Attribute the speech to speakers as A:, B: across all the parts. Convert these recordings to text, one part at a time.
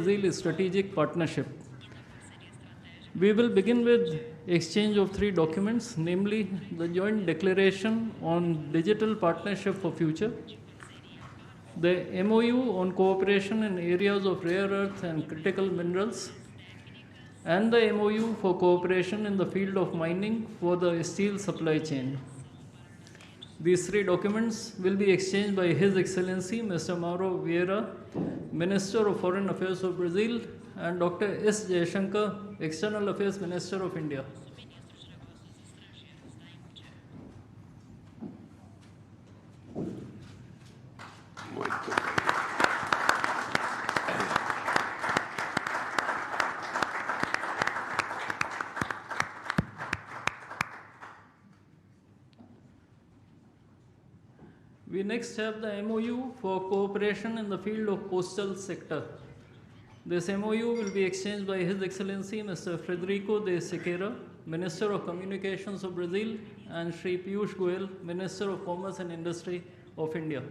A: India-Brazil strategic partnership. We will begin with exchange of 3 documents, namely the joint declaration on digital partnership for future, the MOU on cooperation in areas of rare earth and critical minerals, and the MOU for cooperation in the field of mining for the steel supply chain. These 3 documents will be exchanged by His Excellency Mr. Mauro Vieira, Minister of Foreign Affairs of Brazil, and Dr. S. Jaishankar, External Affairs Minister of India. We next have the MOU for cooperation in the field of postal sector. This MOU will be exchanged by His Excellency Mr. Frederico de Siqueira, Minister of Communications of Brazil, and Shri Piyush Goyal, Minister of Commerce and Industry of India.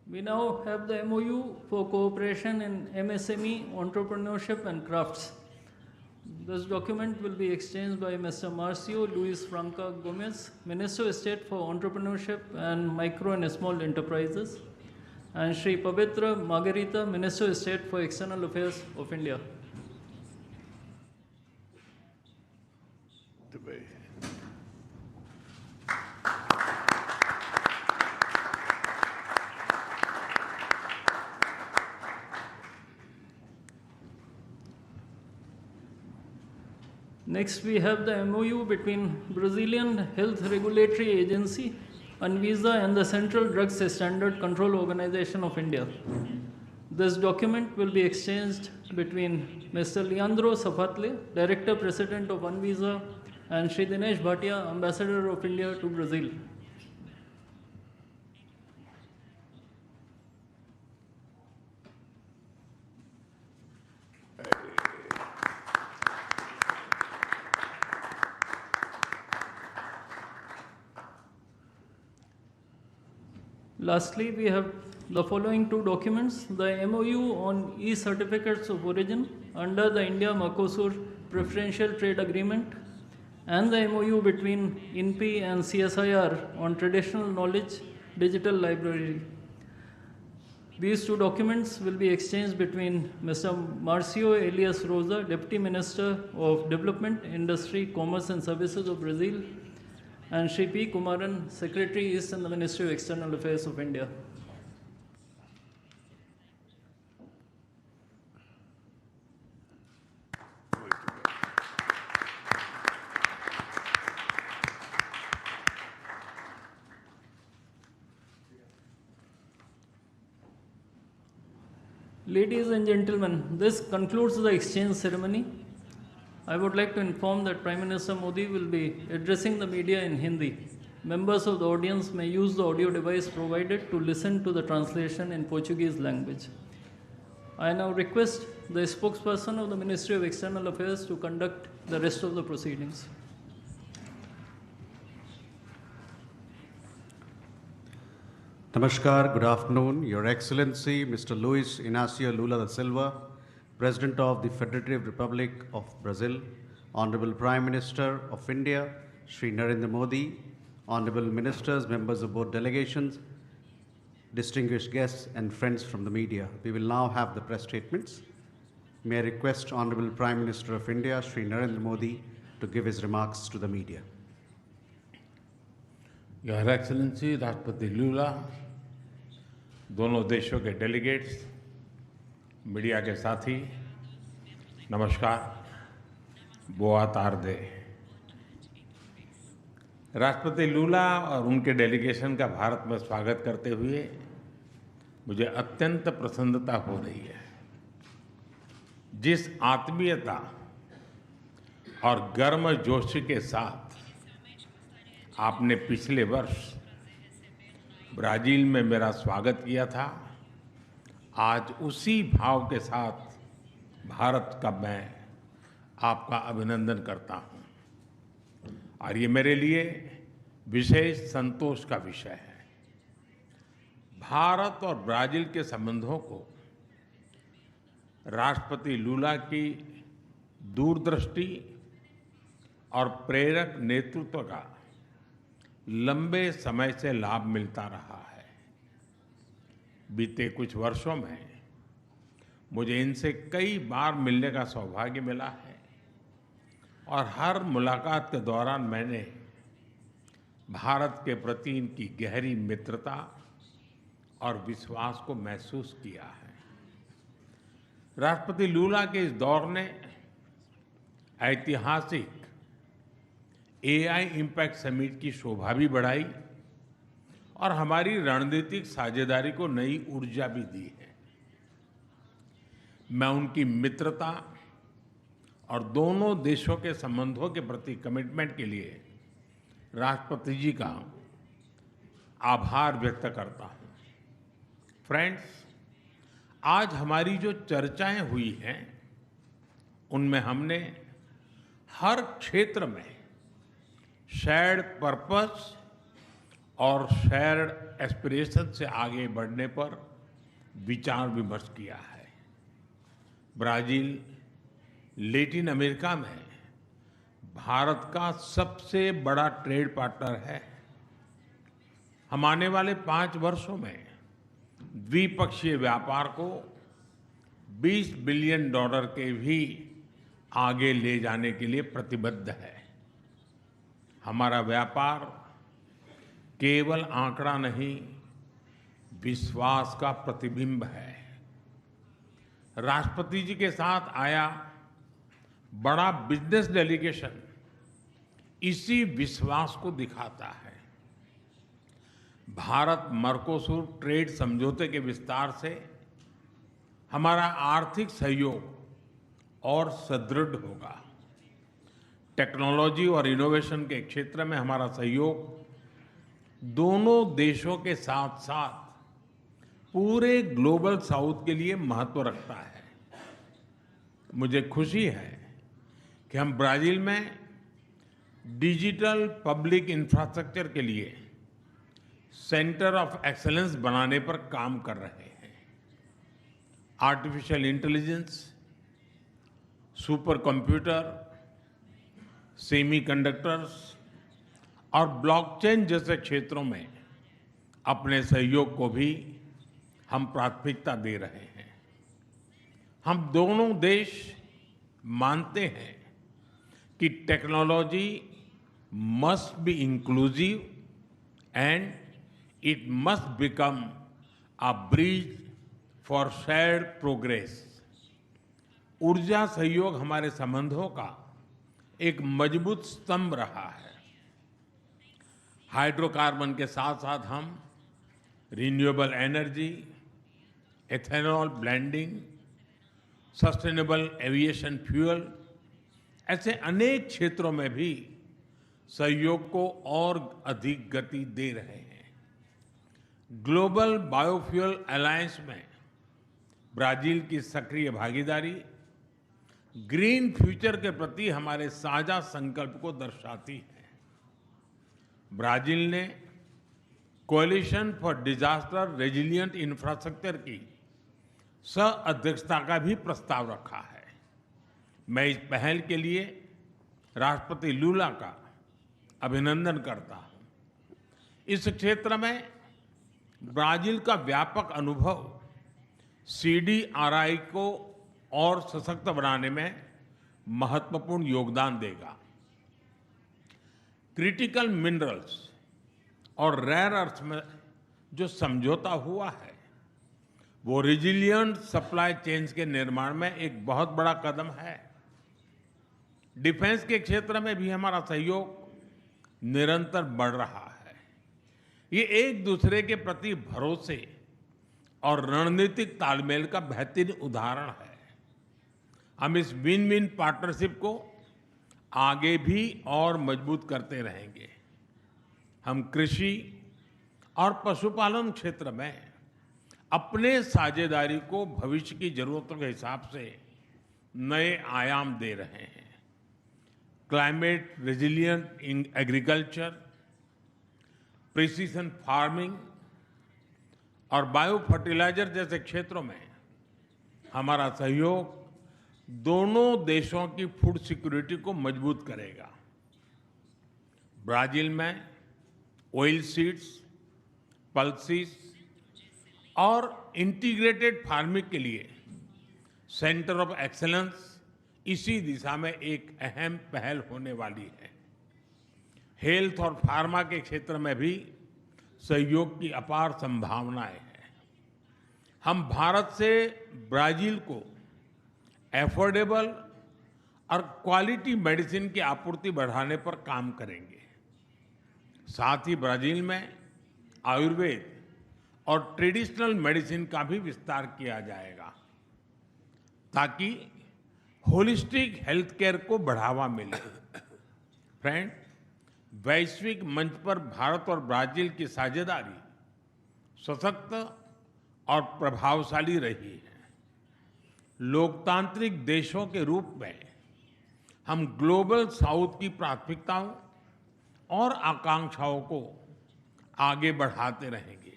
A: We now have the MOU for cooperation in MSME, entrepreneurship and crafts. This document will be exchanged by Mr. Marcio Luis Franca Gomez, Minister of State for Entrepreneurship and Micro and Small Enterprises, and Shri Pavitra Margarita, Minister of State for External Affairs of India. Next, we have the MOU between Brazilian Health Regulatory Agency, Anvisa, and the Central Drugs Standard Control Organization of India. This document will be exchanged between Mr. Leandro Safatle, Director President of Anvisa, and Shri Dinesh Bhatia, Ambassador of India to Brazil. Lastly, we have the following 2 documents: the MOU on e-certificates of origin under the India-Mercosur Preferential Trade Agreement, and the MOU between INPI and CSIR on traditional knowledge digital library. These 2 documents will be exchanged between Mr. Marcio Elias Rosa, Deputy Minister of Development, Industry, Commerce and Services of Brazil, and Shri P. Kumaran, Secretary East in the Ministry of External Affairs of India. Ladies and gentlemen, this concludes the exchange ceremony. I would like to inform that Prime Minister Modi will be addressing the media in Hindi. Members of the audience may use the audio device provided to listen to the translation in Portuguese language. I now request the spokesperson of the Ministry of External Affairs to conduct the rest of the proceedings.
B: Namaskar, good afternoon. Your Excellency, Mr. Luis Inácio Lula da Silva, President of the Federative Republic of Brazil, Honorable Prime Minister of India, Shri Narendra Modi, Honorable Ministers, members of both delegations, distinguished guests and friends from the media. We will now have the press statements. May I request Honorable Prime Minister of India, Shri Narendra Modi, to give his remarks to the media.
C: Your Excellency, Rashtrapati Lula, दोनों देशों के delegates, media के साथी, नमस्कार, बोआ तारदे। राष्ट्रपति लूला और उनके delegation का भारत में स्वागत करते हुए मुझे अत्यंत प्रसन्नता हो रही है। जिस आत्मीयता और गर्मजोशी के साथ आपने पिछले वर्ष ब्राजील में मेरा स्वागत किया था, आज उसी भाव के साथ भारत का मैं आपका अभिनंदन करता हूं और ये मेरे लिए विशेष संतोष का विषय है। भारत और ब्राजील के संबंधों को राष्ट्रपति लूला की दूरदृष्टि और प्रेरक नेतृत्व का लंबे समय से लाभ मिलता रहा है। बीते कुछ वर्षों में मुझे इनसे कई बार मिलने का सौभाग्य मिला है और हर मुलाकात के दौरान मैंने भारत के प्रति इनकी गहरी मित्रता और विश्वास को महसूस किया है। राष्ट्रपति लूला के इस दौर ने ऐतिहासिक एआई इम्पैक्ट समिट की शोभा भी बढ़ाई और हमारी रणनीतिक साझेदारी को नई ऊर्जा भी दी है। मैं उनकी मित्रता और दोनों देशों के संबंधों के प्रति कमिटमेंट के लिए राष्ट्रपति जी का आभार व्यक्त करता हूं। फ्रेंड्स, आज हमारी जो चर्चाएं हुई हैं उनमें हमने हर क्षेत्र में शेयर्ड पर्पस और शेयर्ड एस्पिरेशन से आगे बढ़ने पर विचार विमर्श किया है। ब्राजील लैटिन अमेरिका में भारत का सबसे बड़ा ट्रेड पार्टनर है। हम आने वाले 5 वर्षों में द्विपक्षीय व्यापार को $20 बिलियन के भी आगे ले जाने के लिए प्रतिबद्ध है। हमारा व्यापार केवल आंकड़ा नहीं, विश्वास का प्रतिबिंब है। राष्ट्रपति जी के साथ आया बड़ा बिजनेस डेलीगेशन इसी विश्वास को दिखाता है। भारत मर्कोसुर ट्रेड समझौते के विस्तार से हमारा आर्थिक सहयोग और सुदृढ़ होगा। टेक्नोलॉजी और इनोवेशन के क्षेत्र में हमारा सहयोग दोनों देशों के साथ साथ पूरे ग्लोबल साउथ के लिए महत्व रखता है। मुझे खुशी है कि हम ब्राजील में डिजिटल पब्लिक इंफ्रास्ट्रक्चर के लिए सेंटर ऑफ एक्सीलेंस बनाने पर काम कर रहे हैं। Artificial intelligence, super computer, semiconductors और ब्लॉकचेन जैसे क्षेत्रों में अपने सहयोग को भी हम प्राथमिकता दे रहे हैं। हम दोनों देश मानते हैं कि technology must be inclusive and it must become a bridge for shared progress. ऊर्जा सहयोग हमारे संबंधों का एक मजबूत स्तंभ रहा है। हाइड्रोकार्बन के साथ साथ हम renewable energy, ethanol blending, sustainable aviation fuel ऐसे अनेक क्षेत्रों में भी सहयोग को और अधिक गति दे रहे हैं। ग्लोबल बायोफ्यूल अलायंस में ब्राजील की सक्रिय भागीदारी ग्रीन फ्यूचर के प्रति हमारे साझा संकल्प को दर्शाती है। ब्राजील ने coalition for disaster resilient infrastructure की सह-अध्यक्षता का भी प्रस्ताव रखा है। मैं इस पहल के लिए राष्ट्रपति लूला का अभिनंदन करता हूं। इस क्षेत्र में ब्राजील का व्यापक अनुभव सीडीआरआई को और सशक्त बनाने में महत्वपूर्ण योगदान देगा। क्रिटिकल मिनरल्स और रेयर अर्थ में जो समझौता हुआ है वो रेजिलिएंट सप्लाई चेन्स के निर्माण में एक बहुत बड़ा कदम है। डिफेंस के क्षेत्र में भी हमारा सहयोग निरंतर बढ़ रहा है। ये एक दूसरे के प्रति भरोसे और रणनीतिक तालमेल का बेहतरीन उदाहरण है। हम इस विन विन पार्टनरशिप को आगे भी और मजबूत करते रहेंगे। हम कृषि और पशुपालन क्षेत्र में अपने साझेदारी को भविष्य की जरूरतों के हिसाब से नए आयाम दे रहे हैं। Climate resilient in agriculture, precision farming और बायो फर्टिलाइजर जैसे क्षेत्रों में हमारा सहयोग दोनों देशों की फूड सिक्योरिटी को मजबूत करेगा। ब्राजील में ऑयल सीड्स, पल्सीज और इंटीग्रेटेड फार्मिंग के लिए सेंटर ऑफ एक्सीलेंस इसी दिशा में एक अहम पहल होने वाली है। हेल्थ और फार्मा के क्षेत्र में भी सहयोग की अपार संभावनाएं हैं। हम भारत से ब्राजील को एफोर्डेबल और क्वालिटी मेडिसिन की आपूर्ति बढ़ाने पर काम करेंगे। साथ ही ब्राजील में आयुर्वेद और ट्रेडिशनल मेडिसिन का भी विस्तार किया जाएगा ताकि होलिस्टिक हेल्थ केयर को बढ़ावा मिले। फ्रेंड, वैश्विक मंच पर भारत और ब्राजील की साझेदारी सशक्त और प्रभावशाली रही है। लोकतांत्रिक देशों के रूप में हम ग्लोबल साउथ की प्राथमिकताओं और आकांक्षाओं को आगे बढ़ाते रहेंगे।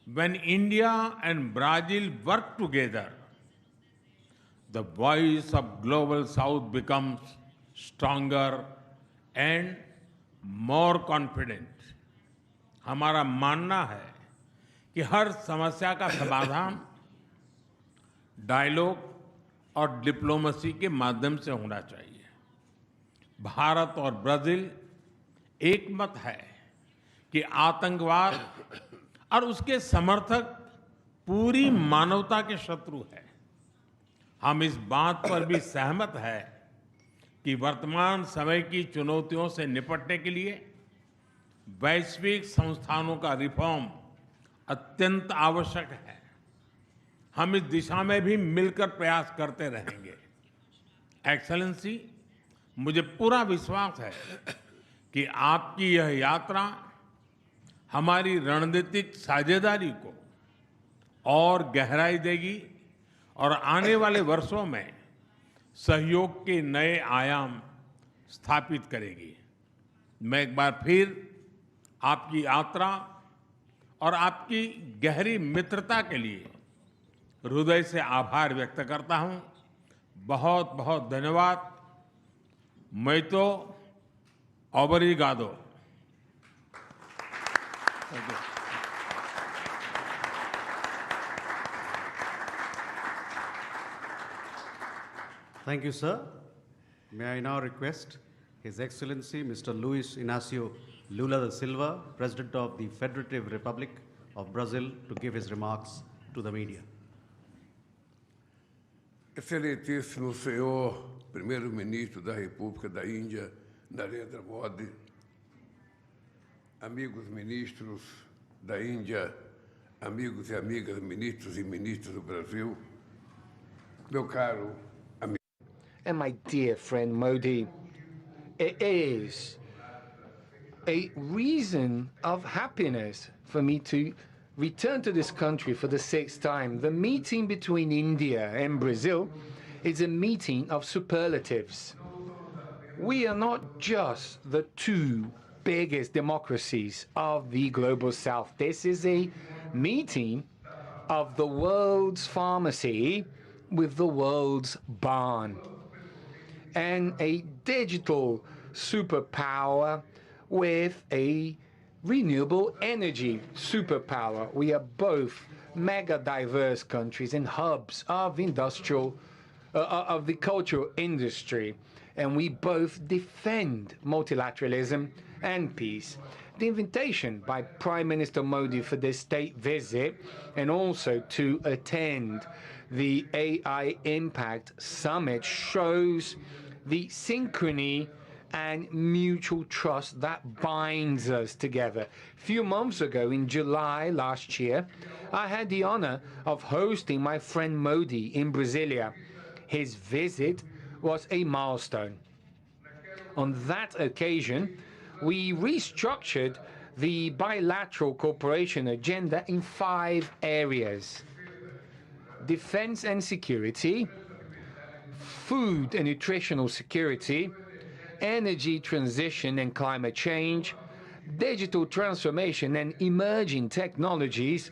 C: When India and Brazil work together, the voice of global south becomes stronger and more confident. हमारा मानना है कि हर समस्या का समाधान डायलॉग और डिप्लोमेसी के माध्यम से होना चाहिए। भारत और ब्राजील एक मत है कि आतंकवाद और उसके समर्थक पूरी मानवता के शत्रु हैं। हम इस बात पर भी सहमत हैं कि वर्तमान समय की चुनौतियों से निपटने के लिए वैश्विक संस्थानों का रिफॉर्म अत्यंत आवश्यक है। हम इस दिशा में भी मिलकर प्रयास करते रहेंगे। एक्सेलेंसी, मुझे पूरा विश्वास है कि आपकी यह यात्रा हमारी रणनीतिक साझेदारी को और गहराई देगी और आने वाले वर्षों में सहयोग के नए आयाम स्थापित करेगी। मैं एक बार फिर आपकी यात्रा और आपकी गहरी मित्रता के लिए हृदय से आभार व्यक्त करता हूं। बहुत बहुत धन्यवाद। मैं तो ओब्रिगादो।
B: Thank you, sir. May I now request His Excellency Mr. Luis Inacio Lula da Silva, President of the Federative Republic of Brazil, to give his remarks to the media.
D: Excelentíssimo senhor Primeiro-Ministro da República da Índia, Narendra Modi, amigos ministros da Índia, amigos e amigas ministros e ministras do Brasil, meu caro amigo.
E: And my dear friend Modi, it is a reason of happiness for me to return to this country for the 6th time. The meeting between India and Brazil is a meeting of superlatives. We are not just the two biggest democracies of the global south. This is a meeting of the world's pharmacy with the world's barn, and a digital superpower with a renewable energy superpower. We are both mega diverse countries and hubs of of the cultural industry, and we both defend multilateralism and peace. The invitation by Prime Minister Modi for this state visit and also to attend the AI Impact Summit shows the synchrony and mutual trust that binds us together. A few months ago, in July last year, I had the honor of hosting my friend Modi in Brasilia. His visit was a milestone. On that occasion, we restructured the bilateral cooperation agenda in 5 areas: defense and security, food and nutritional security, energy transition and climate change, digital transformation and emerging technologies,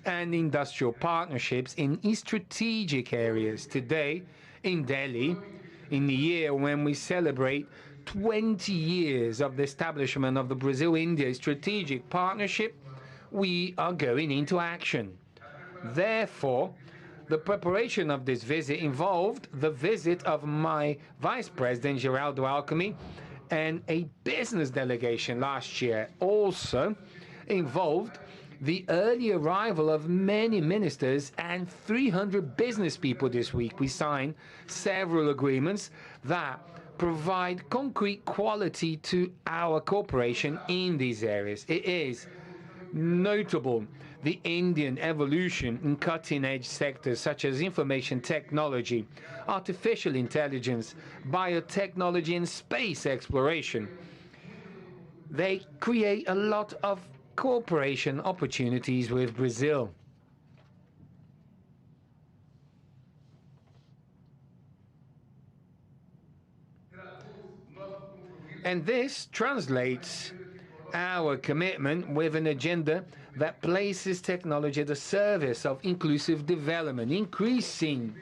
E: and industrial partnerships in strategic areas. Today, in Delhi, in the year when we celebrate 20 years of the establishment of the Brazil-India strategic partnership, we are going into action. Therefore, the preparation of this visit involved the visit of my Vice President, Geraldo Alckmin, and a business delegation last year. Also involved the early arrival of many ministers and 300 business people this week. We signed several agreements that provide concrete quality to our cooperation in these areas. It is notable the Indian evolution in cutting-edge sectors such as information technology, artificial intelligence, biotechnology, and space exploration. They create a lot of cooperation opportunities with Brazil. And this translates our commitment with an agenda that places technology at the service of inclusive development, increasing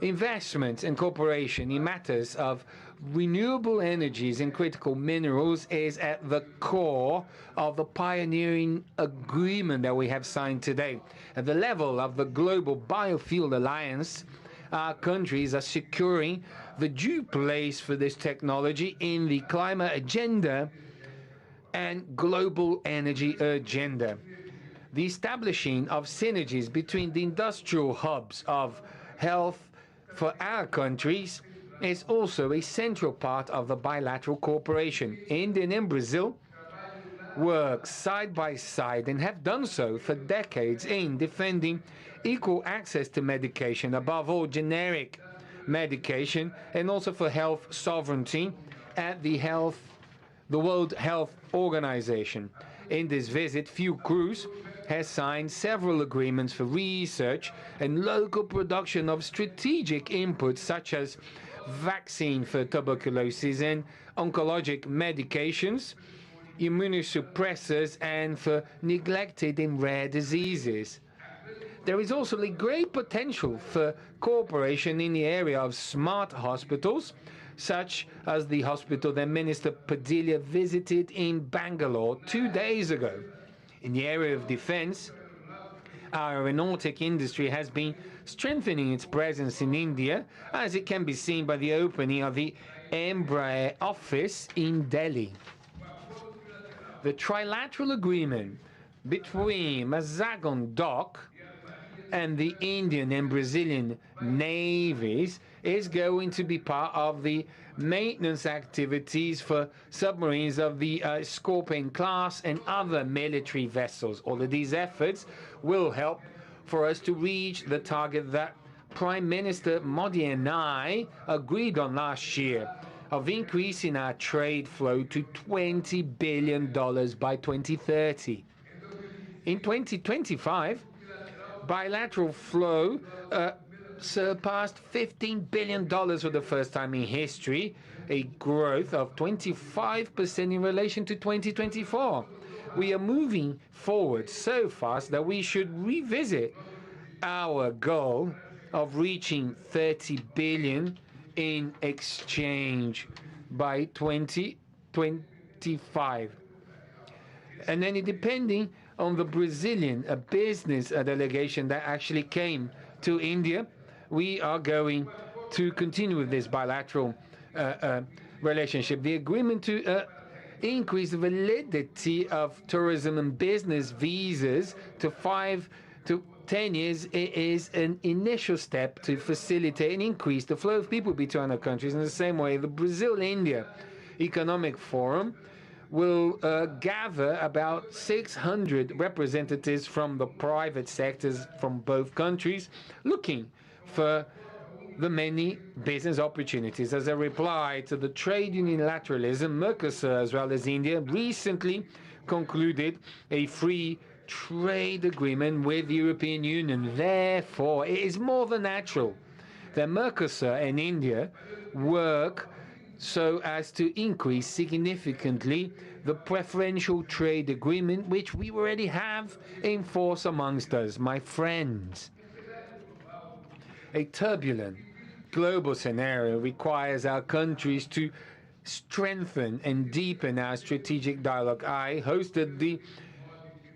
E: investments and cooperation in matters of renewable energies and critical minerals is at the core of the pioneering agreement that we have signed today. At the level of the Global Biofuel Alliance, our countries are securing the due place for this technology in the climate agenda and global energy agenda. The establishing of synergies between the industrial hubs of health for our countries is also a central part of the bilateral cooperation. India and Brazil work side by side and have done so for decades in defending equal access to medication, above all generic medication, and also for health sovereignty at the World Health Organization. In this visit, Fiocruz has signed several agreements for research and local production of strategic inputs such as vaccine for tuberculosis and oncologic medications, immunosuppressors, and for neglected and rare diseases. There is also a great potential for cooperation in the area of smart hospitals, such as the hospital that Minister Padilla visited in Bangalore 2 days ago. In the area of defense, our aeronautic industry has been strengthening its presence in India, as it can be seen by the opening of the Embraer office in Delhi. The trilateral agreement between Mazagon Dock and the Indian and Brazilian navies is going to be part of the maintenance activities for submarines of the Scorpion class and other military vessels. All of these efforts will help for us to reach the target that Prime Minister Modi and I agreed on last year of increasing our trade flow to $20 billion by 2030. In 2025, bilateral flow surpassed $15 billion for the first time in history, a growth of 25% in relation to 2024. We are moving forward so fast that we should revisit our goal of reaching 30 billion in exchange by 2025. And then depending on the Brazilian business delegation that actually came to India, we are going to continue with this bilateral relationship. The agreement to increase the validity of tourism and business visas to 5 to 10 years is an initial step to facilitate and increase the flow of people between our countries. In the same way, the Brazil-India Economic Forum will gather about 600 representatives from the private sectors from both countries, looking for the many business opportunities. As a reply to the trade unilateralism, Mercosur, as well as India, recently concluded a free trade agreement with the European Union. Therefore, it is more than natural that Mercosur and India work so as to increase significantly the preferential trade agreement which we already have in force amongst us. My friends, a turbulent global scenario requires our countries to strengthen and deepen our strategic dialogue. I hosted the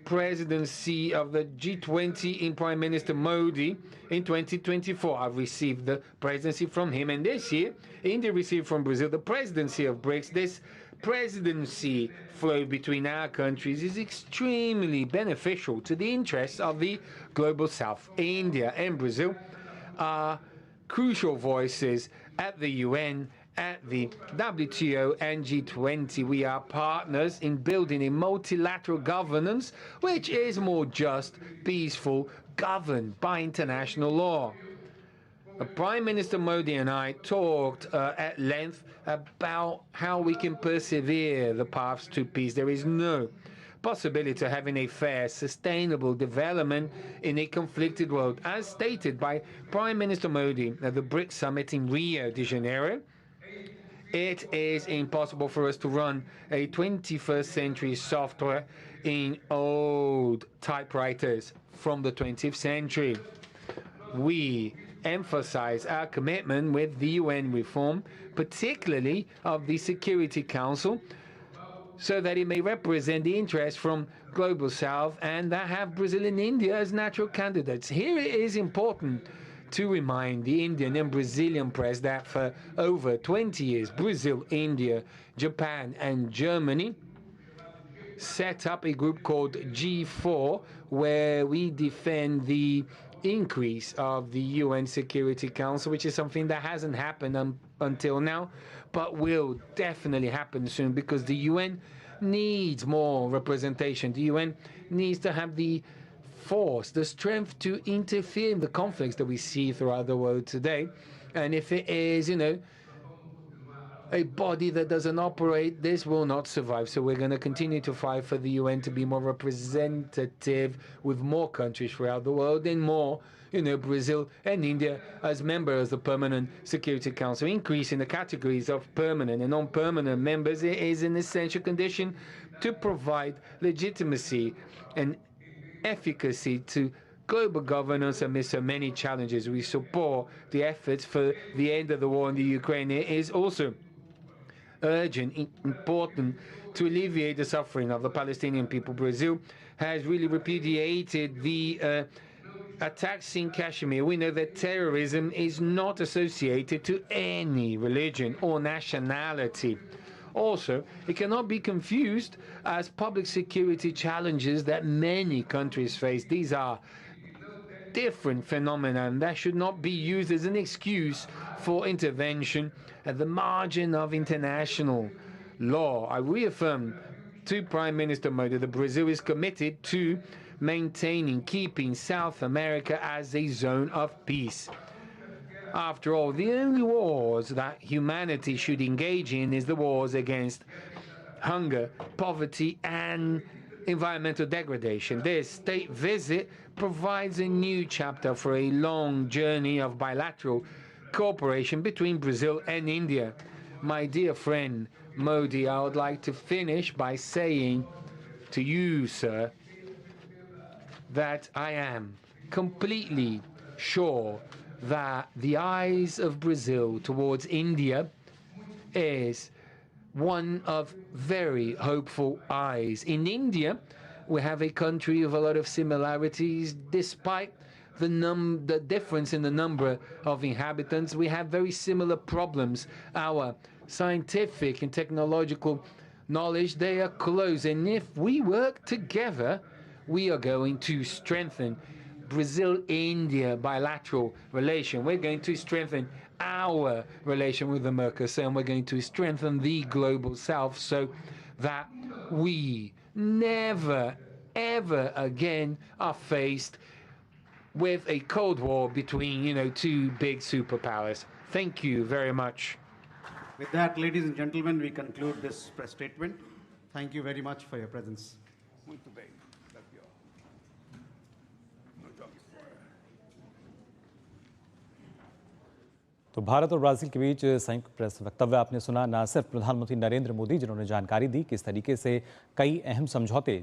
E: presidency of the G20 in Prime Minister Modi in 2024. I've received the presidency from him, and this year India received from Brazil the presidency of BRICS. This presidency flow between our countries is extremely beneficial to the interests of the global South. India and Brazil are crucial voices at the UN, at the WTO and G20. We are partners in building a multilateral governance which is more just, peaceful, governed by international law. Prime Minister Modi and I talked at length about how we can persevere the paths to peace. There is no possibility of having a fair, sustainable development in a conflicted world. As stated by Prime Minister Modi at the BRICS summit in Rio de Janeiro, it is impossible for us to run a 21st century software in old typewriters from the 20th century. We emphasize our commitment with the UN reform, particularly of the Security Council, so that it may represent the interests from Global South and that have Brazil and India as natural candidates. Here it is important to remind the Indian and Brazilian press that for over 20 years, Brazil, India, Japan, and Germany set up a group called G4, where we defend the increase of the UN Security Council, which is something that hasn't happened until now, but will definitely happen soon, because the UN needs more representation. The UN needs to have the force, the strength to interfere in the conflicts that we see throughout the world today. And if it is, a body that doesn't operate, this will not survive. So we're going to continue to fight for the UN to be more representative with more countries throughout the world and more, Brazil and India as members of the Permanent Security Council. Increasing the categories of permanent and non-permanent members is an essential condition to provide legitimacy and efficacy to global governance amidst so many challenges. We support the efforts for the end of the war in the Ukraine. It is also urgent, important to alleviate the suffering of the Palestinian people. Brazil has really repudiated the attacks in Kashmir. We know that terrorism is not associated to any religion or nationality. Also, it cannot be confused as public security challenges that many countries face. These are different phenomena, and that should not be used as an excuse for intervention at the margin of international law. I reaffirm to Prime Minister Modi that Brazil is committed to maintaining, keeping South America as a zone of peace. After all, the only wars that humanity should engage in is the wars against hunger, poverty, and environmental degradation. This state visit provides a new chapter for a long journey of bilateral cooperation between Brazil and India. My dear friend Modi, I would like to finish by saying to you, sir, that I am completely sure that the eyes of Brazil towards India is one of very hopeful eyes. In India, we have a country of a lot of similarities. Despite the difference in the number of inhabitants, we have very similar problems. Our scientific and technological knowledge, they are close. And if we work together, we are going to strengthen Brazil-India bilateral relation. We're going to strengthen our relation with the Mercosur, and we're going to strengthen the global South so that we never, ever again are faced with a Cold War between, two big superpowers. Thank you very much.
B: With that, ladies and gentlemen, we conclude this press statement. Thank you very much for your presence.
D: Muito bem, daqui ó. Não jogue fora.
F: तो भारत और Brazil के बीच संयुक्त press वक्तव्य आपने सुना। न सिर्फ प्रधानमंत्री नरेंद्र मोदी जिन्होंने जानकारी दी किस तरीके से कई अहम समझौते